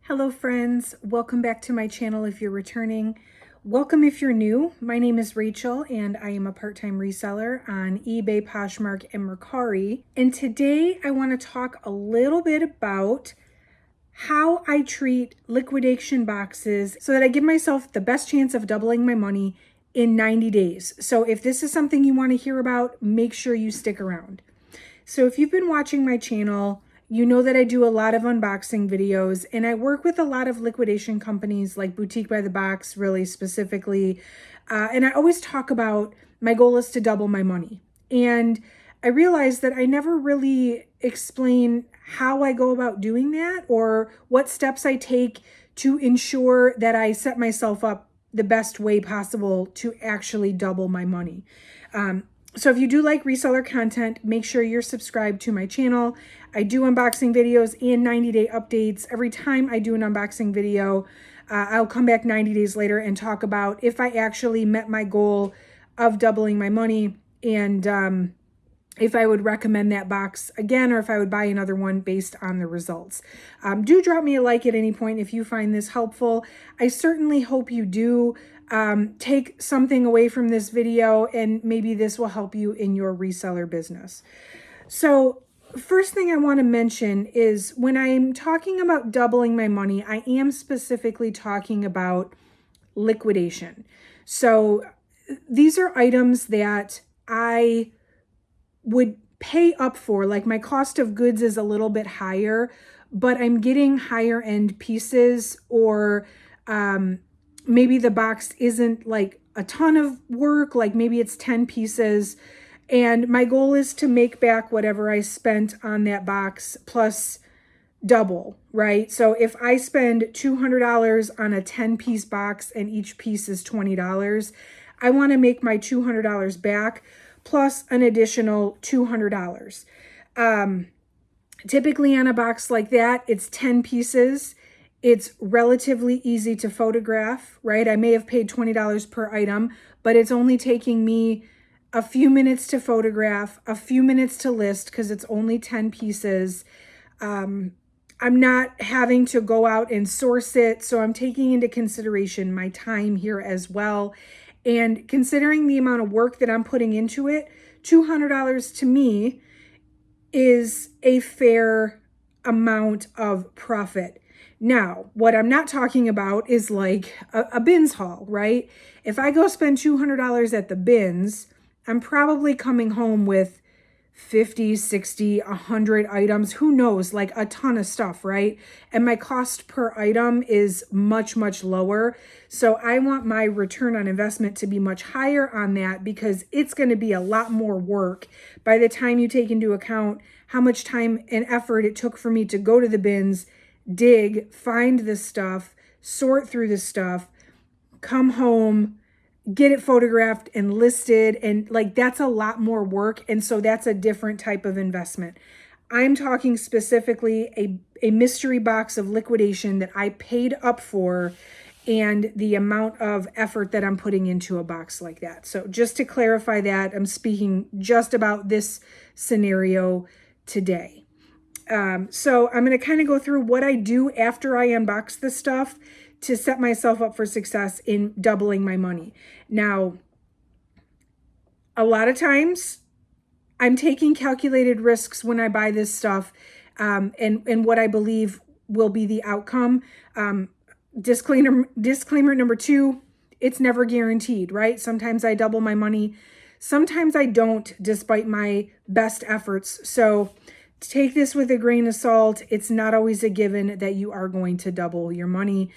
Hello friends, welcome back to my channel if you're returning. Welcome if you're new. My name is Rachel and I am a part-time reseller on eBay, Poshmark, and Mercari. And today I want to talk a little bit about how I treat liquidation boxes so that I give myself the best chance of doubling my money in 90 days. So if this is something you want to hear about, make sure you stick around. So if you've been watching my channel, you know that I do a lot of unboxing videos and I work with a lot of liquidation companies like Boutique by the Box, really specifically. And I always talk about my goal is to double my money. And I realized that I never really explain how I go about doing that or what steps I take to ensure that I set myself up the best way possible to actually double my money. So if you do like reseller content, make sure you're subscribed to my channel. I do unboxing videos and 90-day updates. Every time I do an unboxing video, I'll come back 90 days later and talk about if I actually met my goal of doubling my money and if I would recommend that box again or if I would buy another one based on the results. Do drop me a like at any point if you find this helpful. I certainly hope you do. Take something away from this video and maybe this will help you in your reseller business. So first thing I want to mention is when I'm talking about doubling my money, I am specifically talking about liquidation. So these are items that I would pay up for, like my cost of goods is a little bit higher, but I'm getting higher end pieces or maybe the box isn't like a ton of work, like maybe it's 10 pieces. And my goal is to make back whatever I spent on that box plus double, right? So if I spend $200 on a 10-piece box and each piece is $20, I want to make my $200 back plus an additional $200. Typically on a box like that, it's 10 pieces. It's relatively easy to photograph, right? I may have paid $20 per item, but it's only taking me a few minutes to photograph, a few minutes to list because it's only 10 pieces. I'm not having to go out and source it, so I'm taking into consideration my time here as well. And considering the amount of work that I'm putting into it, $200 to me is a fair amount of profit. Now, what I'm not talking about is like a bins haul, right? If I go spend $200 at the bins, I'm probably coming home with 50, 60, 100 items, who knows, like a ton of stuff, right? And my cost per item is much, much lower. So I want my return on investment to be much higher on that because it's going to be a lot more work by the time you take into account how much time and effort it took for me to go to the bins, dig, find this stuff, sort through this stuff, come home, get it photographed and listed, and like that's a lot more work. And so that's a different type of investment. I'm talking specifically a mystery box of liquidation that I paid up for and the amount of effort that I'm putting into a box like that. So just to clarify that, I'm speaking just about this scenario today. So I'm going to kind of go through what I do after I unbox the stuff to set myself up for success in doubling my money. Now, a lot of times I'm taking calculated risks when I buy this stuff and what I believe will be the outcome. Disclaimer number 2, it's never guaranteed, right? Sometimes I double my money. Sometimes I don't, despite my best efforts. So take this with a grain of salt. It's not always a given that you are going to double your money.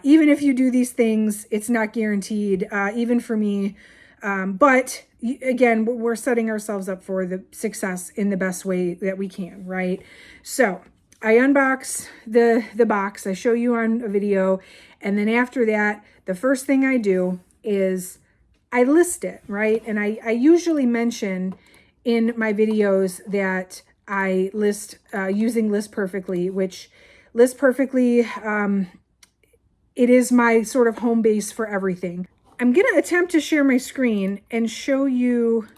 Even if you do these things, it's not guaranteed, even for me. But again, we're setting ourselves up for the success in the best way that we can, right? So I unbox the box. I show you on a video. And then after that, the first thing I do is I list it, right? And I usually mention in my videos that I list using List Perfectly, which List Perfectly, it is my sort of home base for everything. I'm going to attempt to share my screen and show you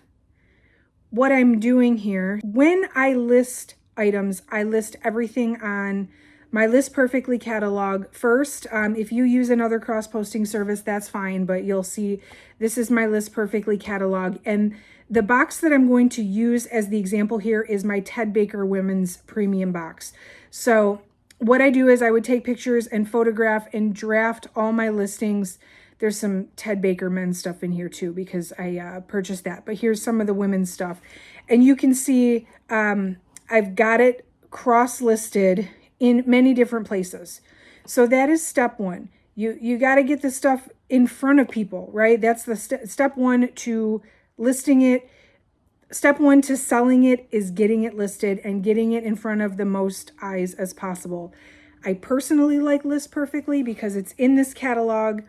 what I'm doing here. When I list items, I list everything on my List Perfectly catalog first. If you use another cross-posting service, that's fine, but you'll see this is my List Perfectly catalog. And the box that I'm going to use as the example here is my Ted Baker Women's Premium box. So what I do is I would take pictures and photograph and draft all my listings. There's some Ted Baker men's stuff in here too because I purchased that. But here's some of the women's stuff. And you can see I've got it cross-listed in many different places. So that is step one. You got to get the stuff in front of people, right? That's the step one to listing it. Step one to selling it is getting it listed and getting it in front of the most eyes as possible. I personally like List Perfectly because it's in this catalog.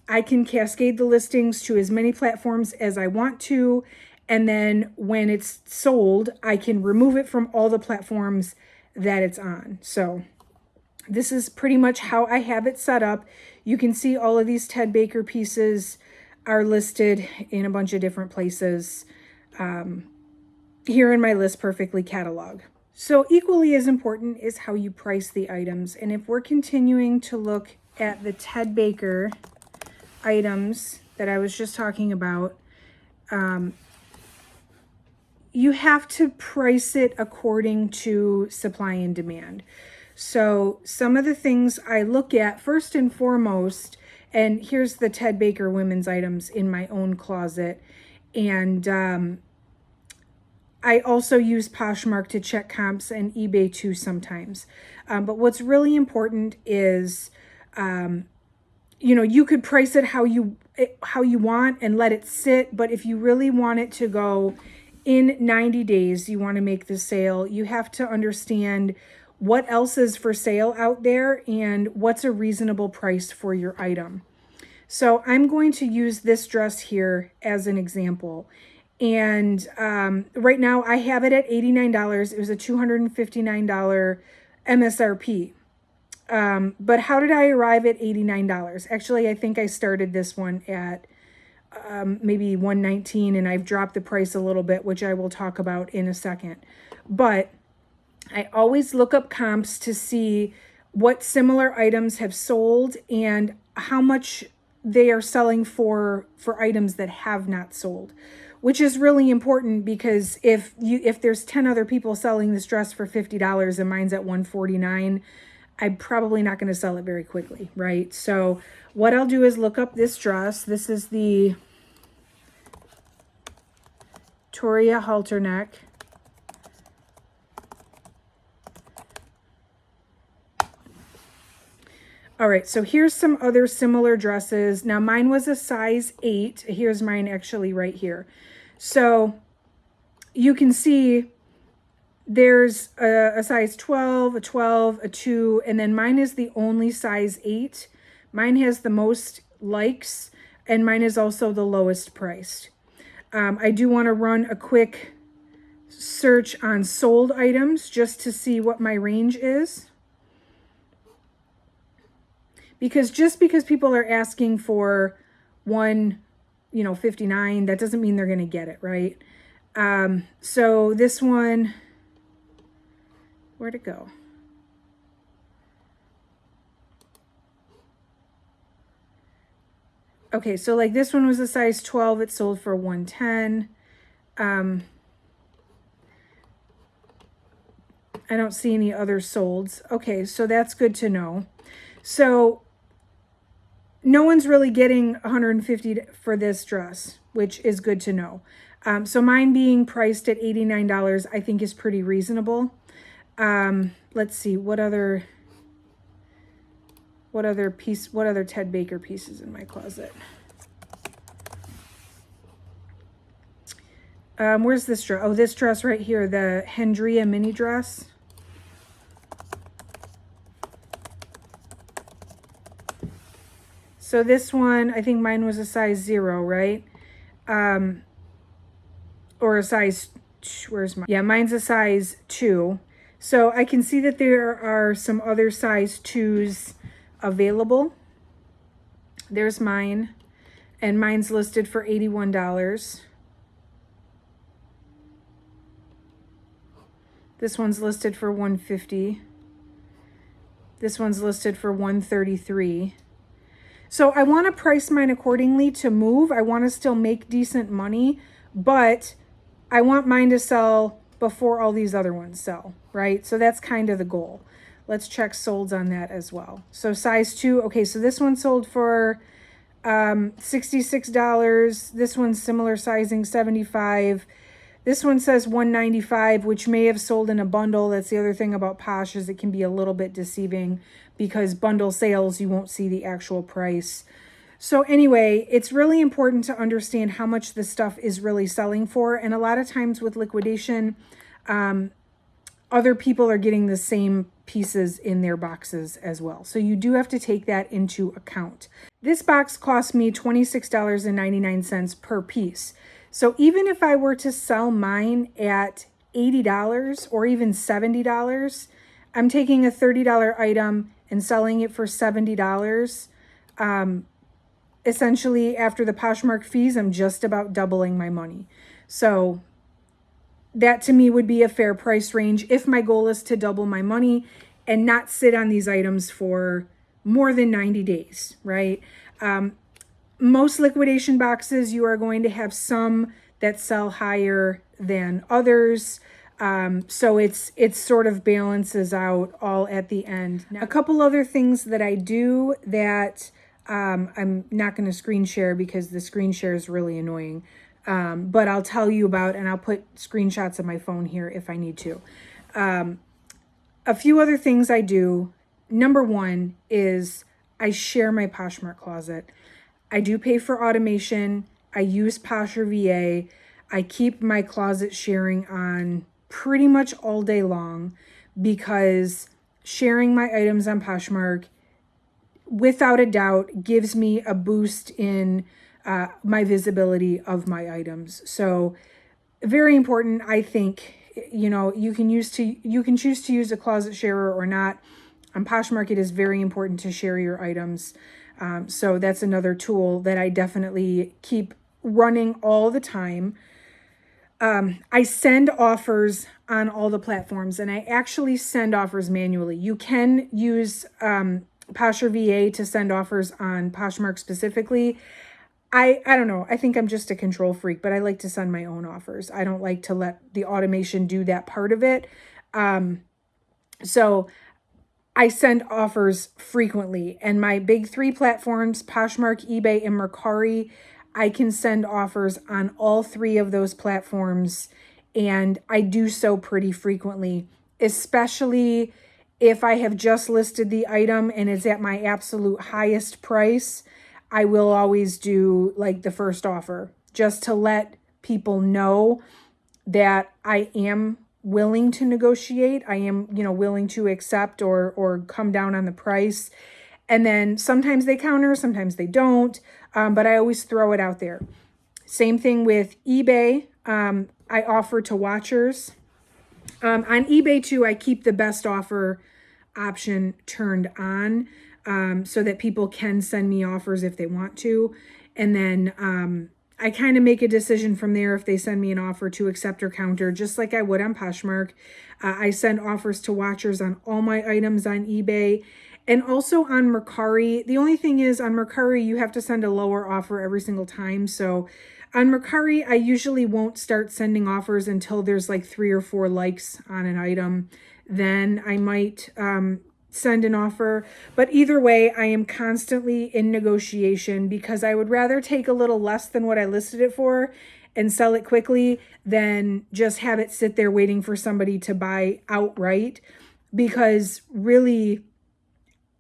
I can cascade the listings to as many platforms as I want to. And then when it's sold, I can remove it from all the platforms that it's on. So this is pretty much how I have it set up. You can see all of these Ted Baker pieces are listed in a bunch of different places here in my List Perfectly catalog. So equally as important is how you price the items. And if we're continuing to look at the Ted Baker items that I was just talking about, you have to price it according to supply and demand. So some of the things I look at first and foremost, and here's the Ted Baker women's items in my own closet. And I also use Poshmark to check comps and eBay too sometimes. But what's really important is, you could price it how you want and let it sit. But if you really want it to go in 90 days, you want to make the sale, you have to understand what else is for sale out there and what's a reasonable price for your item. So I'm going to use this dress here as an example. And right now I have it at $89. It was a $259 MSRP. But how did I arrive at $89? Actually, I think I started this one at maybe $119, and I've dropped the price a little bit, which I will talk about in a second. But I always look up comps to see what similar items have sold and how much they are selling for items that have not sold, which is really important because if there's 10 other people selling this dress for $50 and mine's at $149, I'm probably not going to sell it very quickly, right? So what I'll do is look up this dress. This is the Toria halter neck. All right, so here's some other similar dresses. Now mine was a size 8. Here's mine actually right here. So you can see there's a size 12, a 12, a 2, and then mine is the only size 8. Mine has the most likes, and mine is also the lowest priced. I do want to run a quick search on sold items just to see what my range is. Because just because people are asking for $159, that doesn't mean they're going to get it, right? So this one, where'd it go? Okay, so like this one was a size 12. It sold for $110. I don't see any other solds. Okay, so that's good to know. So no one's really getting $150 for this dress, which is good to know. So mine being priced at $89, I think is pretty reasonable. Let's see, what other Ted Baker pieces in my closet? Where's this dress? Oh, this dress right here, the Hendria mini dress. So this one, I think mine was a size 0, right? Or a size, where's mine? Yeah, mine's a size 2. So I can see that there are some other size 2s available. There's mine, and mine's listed for $81. This one's listed for $150. This one's listed for $133. So I want to price mine accordingly to move. I want to still make decent money, but I want mine to sell before all these other ones sell, right? So that's kind of the goal. Let's check solds on that as well. So size 2, okay, so this one sold for $66. This one's similar sizing, $75. This one says $195, which may have sold in a bundle. That's the other thing about Posh, is it can be a little bit deceiving because bundle sales, you won't see the actual price. So anyway, it's really important to understand how much this stuff is really selling for. And a lot of times with liquidation, other people are getting the same pieces in their boxes as well. So you do have to take that into account. This box cost me $26.99 per piece. So even if I were to sell mine at $80 or even $70, I'm taking a $30 item and selling it for $70. Essentially, after the Poshmark fees, I'm just about doubling my money. So that to me would be a fair price range if my goal is to double my money and not sit on these items for more than 90 days, right? Most liquidation boxes, you are going to have some that sell higher than others. So it sort of balances out all at the end. Now, a couple other things that I do that I'm not going to screen share because the screen share is really annoying. But I'll tell you about, and I'll put screenshots of my phone here if I need to. A few other things I do. Number one is I share my Poshmark closet. I do pay for automation. I use Posher VA. I keep my closet sharing on pretty much all day long because sharing my items on Poshmark, without a doubt, gives me a boost in my visibility of my items. So very important, I think. You know, you can choose to use a closet sharer or not. On Poshmark, it is very important to share your items. So that's another tool that I definitely keep running all the time. I send offers on all the platforms, and I actually send offers manually. You can use Posher VA to send offers on Poshmark specifically. I don't know. I think I'm just a control freak, but I like to send my own offers. I don't like to let the automation do that part of it. So I send offers frequently, and my big 3 platforms, Poshmark, eBay, and Mercari, I can send offers on all 3 of those platforms, and I do so pretty frequently, especially if I have just listed the item and it's at my absolute highest price. I will always do like the first offer just to let people know that I am willing to negotiate. I am, willing to accept or come down on the price. And then sometimes they counter, sometimes they don't, but I always throw it out there. Same thing with eBay. I offer to watchers. On eBay too, I keep the best offer option turned on so that people can send me offers if they want to. And then I kind of make a decision from there if they send me an offer to accept or counter, just like I would on Poshmark. I send offers to watchers on all my items on eBay. And also on Mercari. The only thing is on Mercari, you have to send a lower offer every single time. So on Mercari, I usually won't start sending offers until there's like 3 or 4 likes on an item. Then I might send an offer. But either way, I am constantly in negotiation because I would rather take a little less than what I listed it for and sell it quickly than just have it sit there waiting for somebody to buy outright. Because really,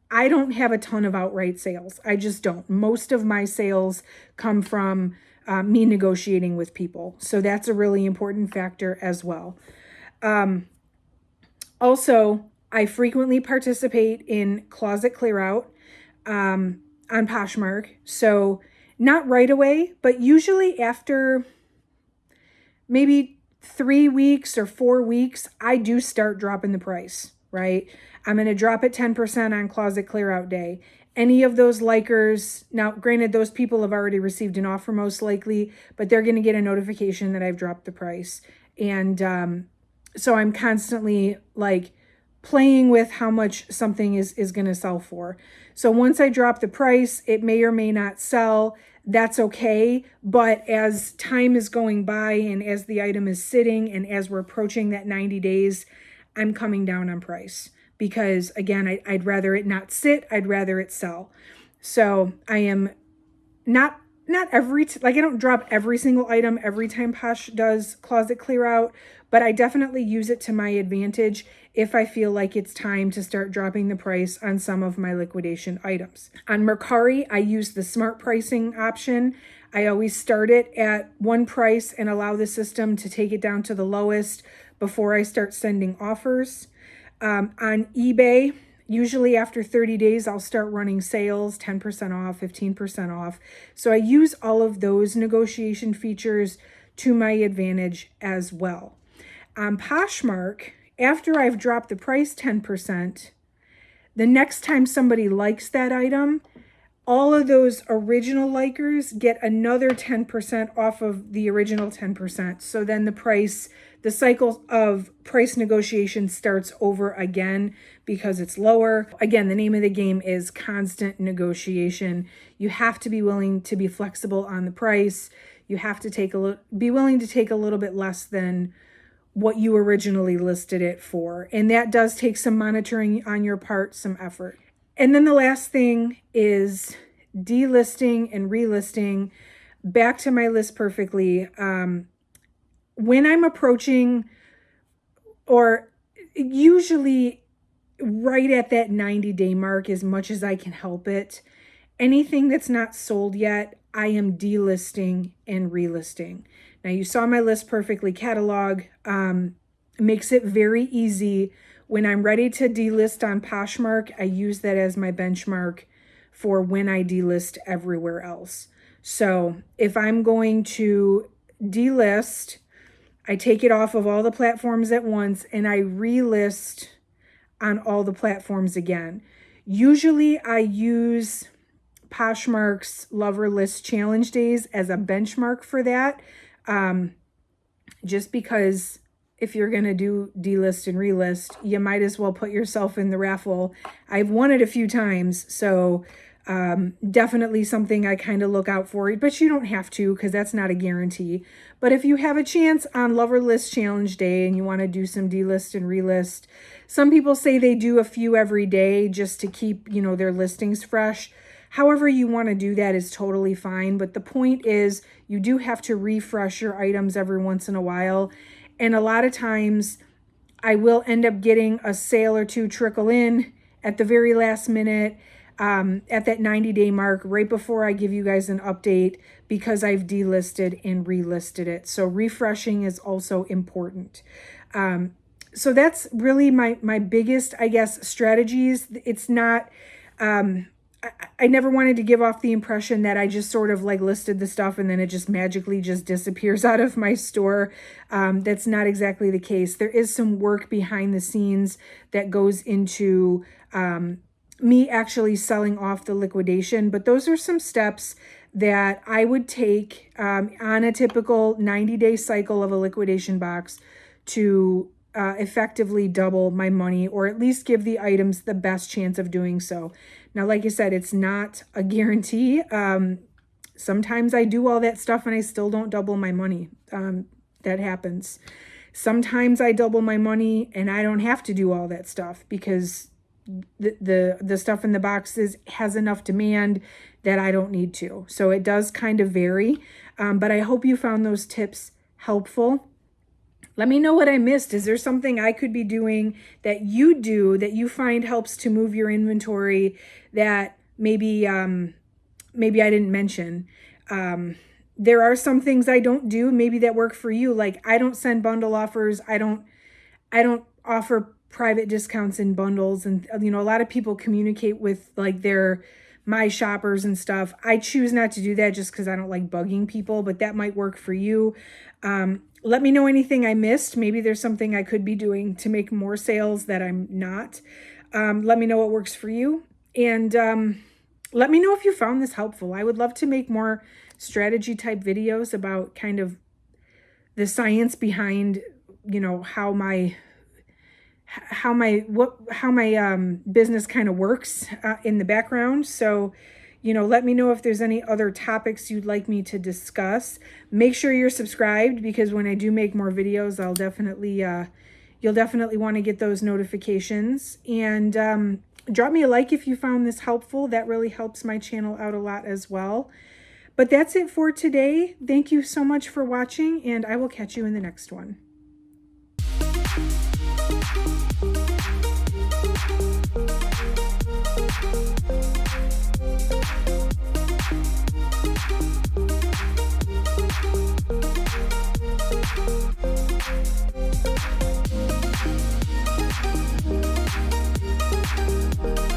I don't have a ton of outright sales. I just don't. Most of my sales come from me negotiating with people. So that's a really important factor as well. Also, I frequently participate in closet clear out on Poshmark. So not right away, but usually after maybe 3 weeks or 4 weeks, I do start dropping the price, right? I'm going to drop it 10% on closet clear out day. Any of those likers, now granted, those people have already received an offer most likely, but they're going to get a notification that I've dropped the price. And so I'm constantly like playing with how much something is going to sell for. So once I drop the price, it may or may not sell. That's okay. But as time is going by and as the item is sitting and as we're approaching that 90 days, I'm coming down on price because again, I'd rather it not sit. I'd rather it sell. So I am not every, like I don't drop every single item every time Posh does closet clear out, but I definitely use it to my advantage if I feel like it's time to start dropping the price on some of my liquidation items. On Mercari, I use the smart pricing option. I always start it at one price and allow the system to take it down to the lowest before I start sending offers. On eBay, usually after 30 days, I'll start running sales, 10% off, 15% off. So I use all of those negotiation features to my advantage as well. On Poshmark, after I've dropped the price 10%, the next time somebody likes that item, all of those original likers get another 10% off of the original 10%. So then the cycle of price negotiation starts over again because it's lower. Again, the name of the game is constant negotiation. You have to be willing to be flexible on the price. You have to be willing to take a little bit less than what you originally listed it for. And that does take some monitoring on your part, some effort. And then the last thing is delisting and relisting. Back to my list perfectly. When I'm approaching, or usually right at that 90-day mark, as much as I can help it, anything that's not sold yet, I am delisting and relisting. Now you saw my list perfectly catalog. Makes it very easy. When I'm ready to delist on Poshmark, I use that as my benchmark for when I delist everywhere else. So if I'm going to delist, I take it off of all the platforms at once and I relist on all the platforms again. Usually I use Poshmark's Lover List Challenge Days as a benchmark for that. Just because if you're going to do delist and relist, you might as well put yourself in the raffle. I've won it a few times, so definitely something I kind of look out for, but you don't have to because that's not a guarantee. But if you have a chance on Lover List Challenge Day and you want to do some delist and relist, some people say they do a few every day just to keep, their listings fresh. However you want to do that is totally fine. But the point is you do have to refresh your items every once in a while. And a lot of times I will end up getting a sale or two trickle in at the very last minute, at that 90-day mark, right before I give you guys an update because I've delisted and relisted it. So refreshing is also important. So that's really my biggest, I guess, strategies. It's not... I never wanted to give off the impression that I just sort of like listed the stuff and then it just magically just disappears out of my store. That's not exactly the case. There is some work behind the scenes that goes into me actually selling off the liquidation, but those are some steps that I would take on a typical 90-day cycle of a liquidation box to effectively double my money, or at least give the items the best chance of doing so. Now, like I said, it's not a guarantee. Sometimes I do all that stuff and I still don't double my money. That happens. Sometimes I double my money and I don't have to do all that stuff because the stuff in the boxes has enough demand that I don't need to. So it does kind of vary. But I hope you found those tips helpful. Let me know what I missed. Is there something I could be doing that you do that you find helps to move your inventory that maybe I didn't mention? There are some things I don't do maybe that work for you. Like I don't send bundle offers. I don't offer private discounts in bundles. And a lot of people communicate with like my shoppers and stuff. I choose not to do that just because I don't like bugging people, but that might work for you. Let me know anything I missed. Maybe there's something I could be doing to make more sales that I'm not. Let me know what works for you. And let me know if you found this helpful. I would love to make more strategy type videos about kind of the science behind, how my business kind of works in the background. So, let me know if there's any other topics you'd like me to discuss. Make sure you're subscribed, because when I do make more videos, I'll definitely you'll definitely want to get those notifications. And drop me a like if you found this helpful. That really helps my channel out a lot as well. But that's it for today. Thank you so much for watching, and I will catch you in the next one.